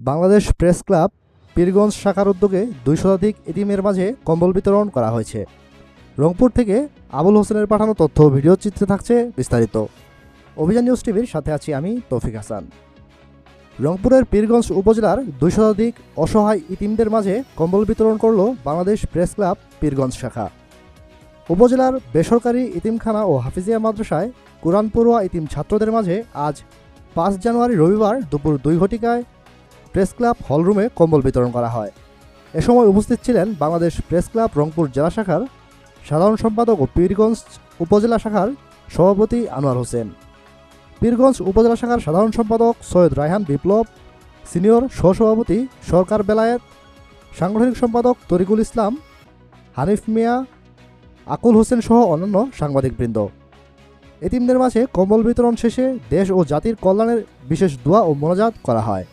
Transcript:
Bangladesh press club Pirganj শাখার উদ্যোগে ২০০ শতাধিক এতিমের মাঝে কম্বল বিতরণ করা হয়েছে। রংপুর থেকে আবুল হোসেনের পাঠানো তথ্য ও ভিডিও চিত্রে থাকছে বিস্তারিত। অভিযান নিউজ টিভির সাথে আছি আমি তৌফিক হাসান। রংপুরের পীরগঞ্জ উপজেলার ২০০ শতাধিক অসহায় ইতিমদের মাঝে কম্বল বিতরণ করল বাংলাদেশ প্রেস ক্লাব পীরগঞ্জ শাখা। উপজেলার বেসরকারি ইতিমখানা ও হাফিজিয়া মাদ্রাসায় কুরআন পড়ুয়া ইতিম ছাত্রদের মাঝে আজ ৫ জানুয়ারি রবিবার দুপুর ২ ঘটিকায় প্রেস ক্লাব হলরুমে কম্বল বিতরণ করা হয়। এ সময় উপস্থিত ছিলেন বাংলাদেশ প্রেস ক্লাব রংপুর জেলা শাখার সাধারণ সম্পাদক ও পীরগঞ্জ উপজেলা শাখার সভাপতি আনোয়ার হোসেন, পীরগঞ্জ উপজেলা শাখার সাধারণ সম্পাদক সৈয়দ রায়হান বিপ্লব, সিনিয়র সহসভাপতি সরকার বেলায়েত, সাংগঠনিক সম্পাদক তরিকুল ইসলাম, হানিফ মিয়া, আকুল হোসেন সহ অন্যান্য সাংবাদিকবৃন্দ। এতিমদের মাঝে কম্বল বিতরণ শেষে দেশ ও জাতির কল্যাণের বিশেষ দোয়া ও মোনাজাত করা হয়।